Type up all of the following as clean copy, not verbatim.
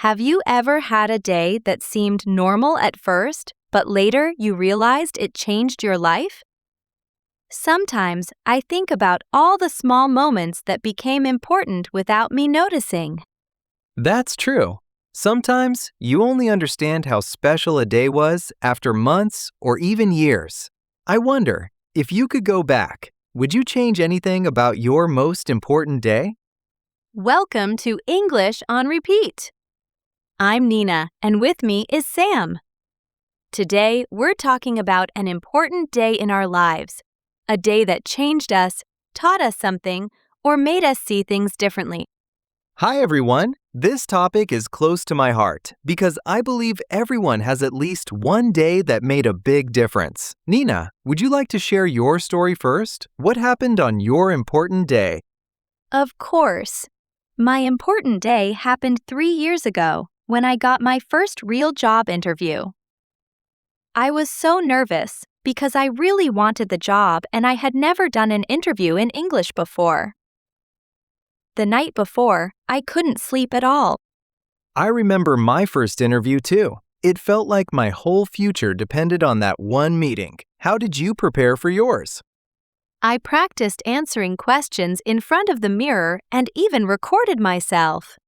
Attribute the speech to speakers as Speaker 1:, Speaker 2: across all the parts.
Speaker 1: Have you ever had a day that seemed normal at first, but later you realized it changed your life? Sometimes I think about all the small moments that became important without me noticing.
Speaker 2: That's true. Sometimes you only understand how special a day was after months or even years. I wonder, if you could go back, would you change anything about your most important day?
Speaker 1: Welcome to English on Repeat. I'm Nina, and with me is Sam. Today, we're talking about an important day in our lives, a day that changed us, taught us something, or made us see things differently.
Speaker 2: Hi everyone! This topic is close to my heart because I believe everyone has at least one day that made a big difference. Nina, would you like to share your story first? What happened on your important day?
Speaker 1: Of course. My important day happened 3 years ago when I got my first real job interview. I was so nervous because I really wanted the job and I had never done an interview in English before. The night before, I couldn't sleep at all.
Speaker 2: I remember my first interview too. It felt like my whole future depended on that one meeting. How did you prepare for yours?
Speaker 1: I practiced answering questions in front of the mirror and even recorded myself.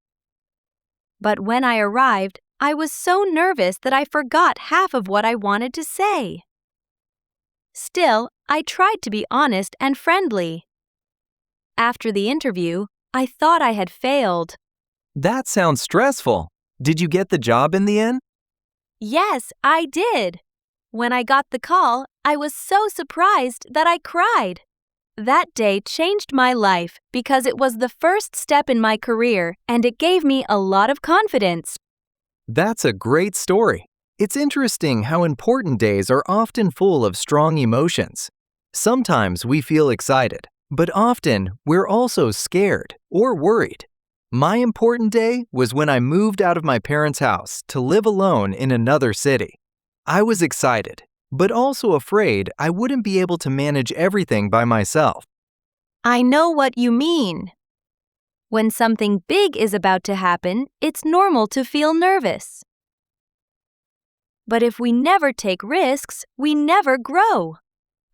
Speaker 1: But when I arrived, I was so nervous that I forgot half of what I wanted to say. Still, I tried to be honest and friendly. After the interview, I thought I had failed.
Speaker 2: That sounds stressful. Did you get the job in the end?
Speaker 1: Yes, I did. When I got the call, I was so surprised that I cried. That day changed my life because it was the first step in my career and it gave me a lot of confidence.
Speaker 2: That's a great story. It's interesting how important days are often full of strong emotions. Sometimes we feel excited, but often we're also scared or worried. My important day was when I moved out of my parents' house to live alone in another city. I was excited, but also afraid I wouldn't be able to manage everything by myself.
Speaker 1: I know what you mean. When something big is about to happen, it's normal to feel nervous. But if we never take risks, we never grow.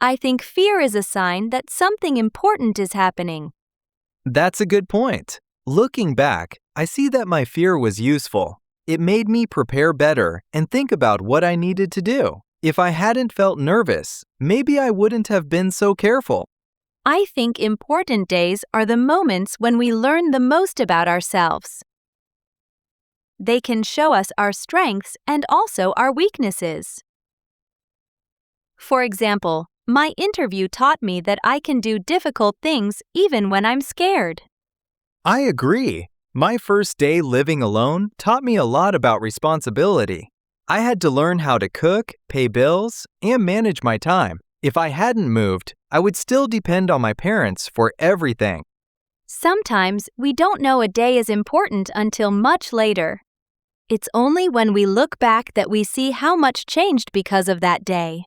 Speaker 1: I think fear is a sign that something important is happening.
Speaker 2: That's a good point. Looking back, I see that my fear was useful. It made me prepare better and think about what I needed to do. If I hadn't felt nervous, maybe I wouldn't have been so careful.
Speaker 1: I think important days are the moments when we learn the most about ourselves. They can show us our strengths and also our weaknesses. For example, my interview taught me that I can do difficult things even when I'm scared.
Speaker 2: I agree. My first day living alone taught me a lot about responsibility. I had to learn how to cook, pay bills, and manage my time. If I hadn't moved, I would still depend on my parents for everything.
Speaker 1: Sometimes we don't know a day is important until much later. It's only when we look back that we see how much changed because of that day.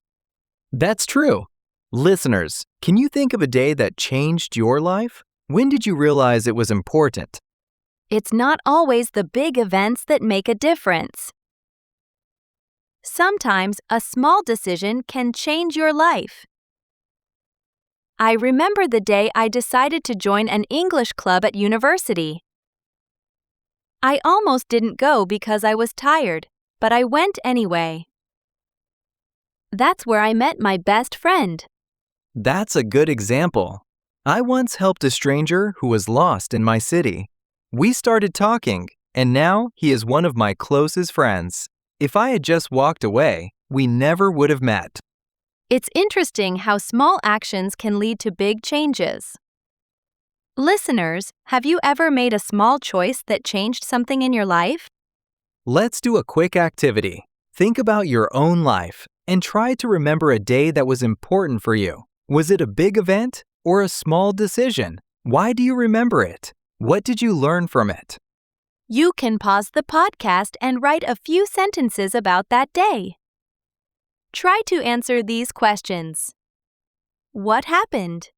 Speaker 2: That's true. Listeners, can you think of a day that changed your life? When did you realize it was important?
Speaker 1: It's not always the big events that make a difference. Sometimes a small decision can change your life. I remember the day I decided to join an English club at university. I almost didn't go because I was tired, but I went anyway. That's where I met my best friend.
Speaker 2: That's a good example. I once helped a stranger who was lost in my city. We started talking, and now he is one of my closest friends. If I had just walked away, we never would have met.
Speaker 1: It's interesting how small actions can lead to big changes. Listeners, have you ever made a small choice that changed something in your life?
Speaker 2: Let's do a quick activity. Think about your own life and try to remember a day that was important for you. Was it a big event or a small decision? Why do you remember it? What did you learn from it?
Speaker 1: You can pause the podcast and write a few sentences about that day. Try to answer these questions. What happened?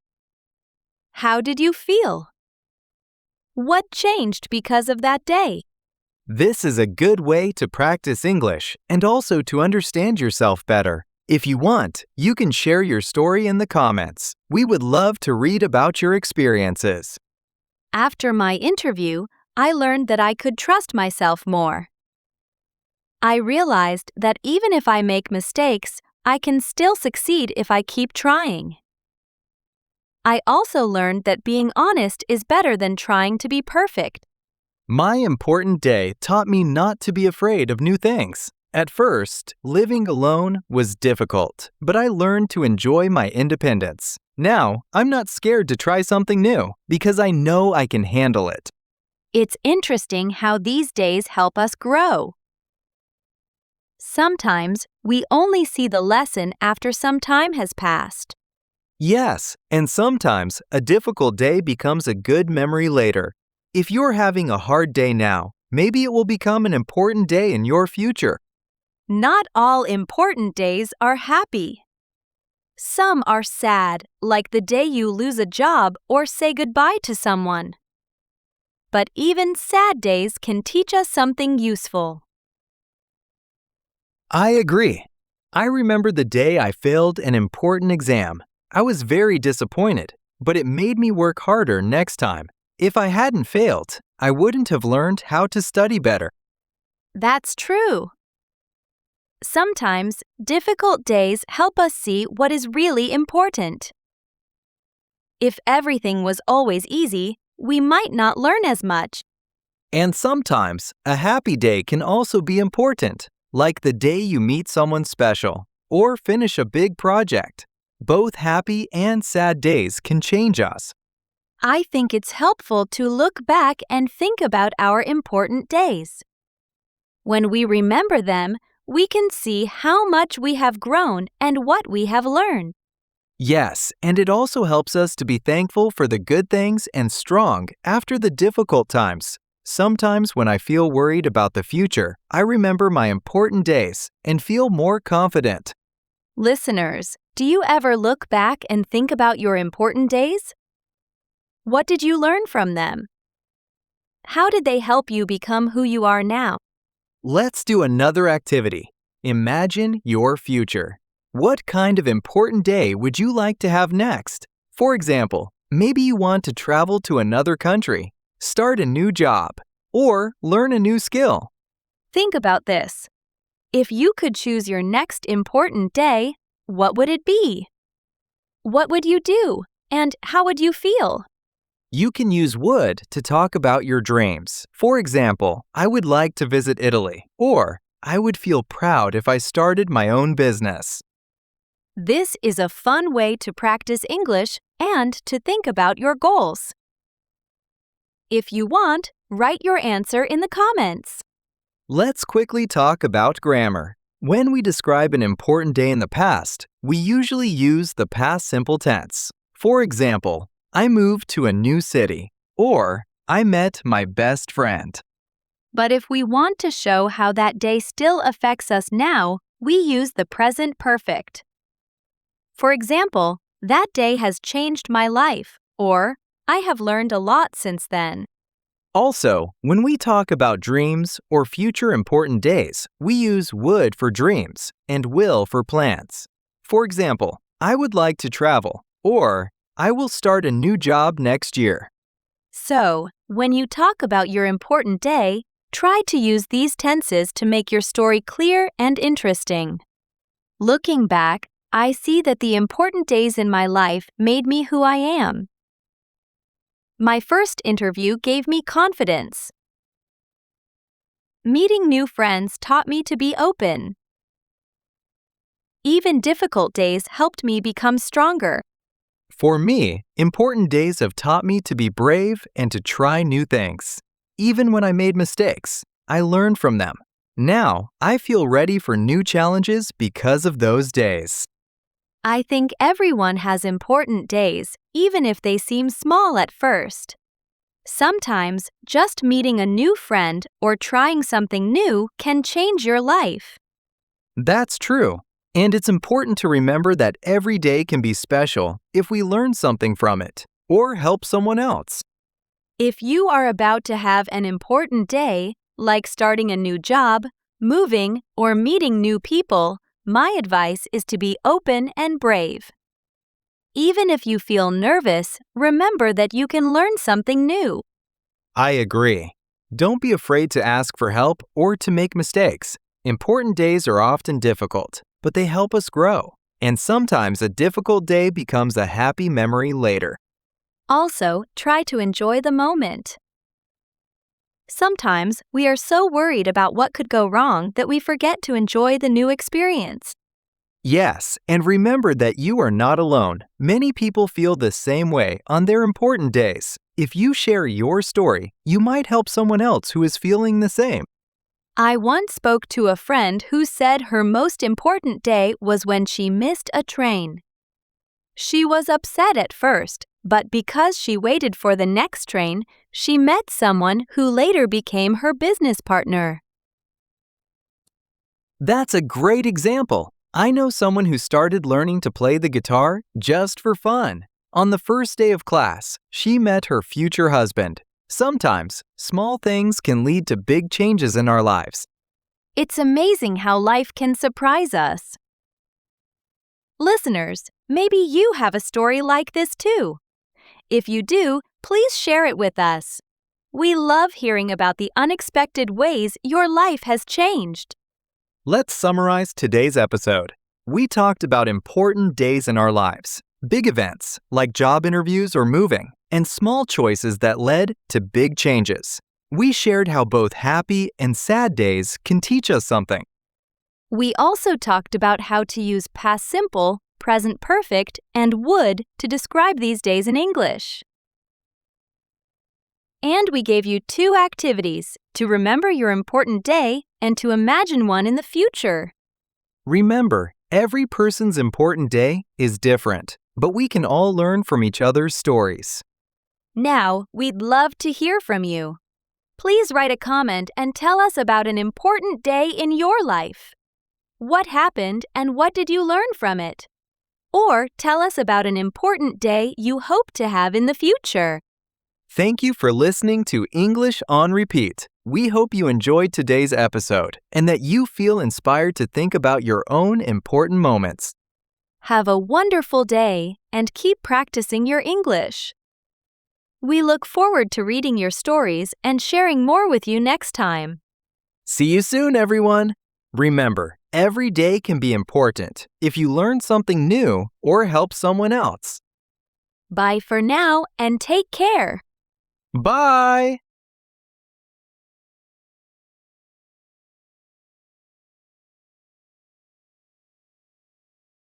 Speaker 1: How did you feel? What changed because of that day?
Speaker 2: This is a good way to practice English and also to understand yourself better. If you want, you can share your story in the comments. We would love to read about your experiences.
Speaker 1: After my interview, I learned that I could trust myself more. I realized that even if I make mistakes, I can still succeed if I keep trying. I also learned that being honest is better than trying to be perfect.
Speaker 2: My important day taught me not to be afraid of new things. At first, living alone was difficult, but I learned to enjoy my independence. Now, I'm not scared to try something new because I know I can handle it.
Speaker 1: It's interesting how these days help us grow. Sometimes we only see the lesson after some time has passed.
Speaker 2: Yes, and sometimes a difficult day becomes a good memory later. If you're having a hard day now, maybe it will become an important day in your future.
Speaker 1: Not all important days are happy. Some are sad, like the day you lose a job or say goodbye to someone. But even sad days can teach us something useful.
Speaker 2: I agree. I remember the day I failed an important exam. I was very disappointed, but it made me work harder next time. If I hadn't failed, I wouldn't have learned how to study better.
Speaker 1: That's true. Sometimes difficult days help us see what is really important. If everything was always easy, we might not learn as much.
Speaker 2: And sometimes a happy day can also be important, like the day you meet someone special or finish a big project. Both happy and sad days can change us.
Speaker 1: I think it's helpful to look back and think about our important days. When we remember them, we can see how much we have grown and what we have learned.
Speaker 2: Yes, and it also helps us to be thankful for the good things and strong after the difficult times. Sometimes when I feel worried about the future, I remember my important days and feel more confident.
Speaker 1: Listeners, do you ever look back and think about your important days? What did you learn from them? How did they help you become who you are now?
Speaker 2: Let's do another activity. Imagine your future. What kind of important day would you like to have next? For example, maybe you want to travel to another country, start a new job, or learn a new skill.
Speaker 1: Think about this. If you could choose your next important day, what would it be? What would you do? And how would you feel?
Speaker 2: You can use would to talk about your dreams. For example, I would like to visit Italy, or I would feel proud if I started my own business.
Speaker 1: This is a fun way to practice English and to think about your goals. If you want, write your answer in the comments.
Speaker 2: Let's quickly talk about grammar. When we describe an important day in the past, we usually use the past simple tense. For example, I moved to a new city, or I met my best friend.
Speaker 1: But if we want to show how that day still affects us now, we use the present perfect. For example, that day has changed my life, or I have learned a lot since then.
Speaker 2: Also, when we talk about dreams or future important days, we use would for dreams and will for plans. For example, I would like to travel, or I will start a new job next year.
Speaker 1: So, when you talk about your important day, try to use these tenses to make your story clear and interesting. Looking back, I see that the important days in my life made me who I am. My first interview gave me confidence. Meeting new friends taught me to be open. Even difficult days helped me become stronger.
Speaker 2: For me, important days have taught me to be brave and to try new things. Even when I made mistakes, I learned from them. Now, I feel ready for new challenges because of those days.
Speaker 1: I think everyone has important days, even if they seem small at first. Sometimes, just meeting a new friend or trying something new can change your life.
Speaker 2: That's true. And it's important to remember that every day can be special if we learn something from it or help someone else.
Speaker 1: If you are about to have an important day, like starting a new job, moving, or meeting new people, my advice is to be open and brave. Even if you feel nervous, remember that you can learn something new.
Speaker 2: I agree. Don't be afraid to ask for help or to make mistakes. Important days are often difficult, but they help us grow. And sometimes a difficult day becomes a happy memory later.
Speaker 1: Also, try to enjoy the moment. Sometimes we are so worried about what could go wrong that we forget to enjoy the new experience.
Speaker 2: Yes, and remember that you are not alone. Many people feel the same way on their important days. If you share your story, you might help someone else who is feeling the same.
Speaker 1: I once spoke to a friend who said her most important day was when she missed a train. She was upset at first, but because she waited for the next train, she met someone who later became her business partner.
Speaker 2: That's a great example. I know someone who started learning to play the guitar just for fun. On the first day of class, she met her future husband. Sometimes, small things can lead to big changes in our lives.
Speaker 1: It's amazing how life can surprise us. Listeners, maybe you have a story like this too. If you do, please share it with us. We love hearing about the unexpected ways your life has changed.
Speaker 2: Let's summarize today's episode. We talked about important days in our lives, big events like job interviews or moving, and small choices that led to big changes. We shared how both happy and sad days can teach us something.
Speaker 1: We also talked about how to use past simple, present perfect, and would to describe these days in English. And we gave you 2 activities to remember your important day and to imagine one in the future.
Speaker 2: Remember, every person's important day is different, but we can all learn from each other's stories.
Speaker 1: Now, we'd love to hear from you. Please write a comment and tell us about an important day in your life. What happened and what did you learn from it? Or tell us about an important day you hope to have in the future.
Speaker 2: Thank you for listening to English on Repeat. We hope you enjoyed today's episode and that you feel inspired to think about your own important moments.
Speaker 1: Have a wonderful day and keep practicing your English. We look forward to reading your stories and sharing more with you next time.
Speaker 2: See you soon, everyone. Remember, every day can be important if you learn something new or help someone else.
Speaker 1: Bye for now and take care.
Speaker 2: Bye!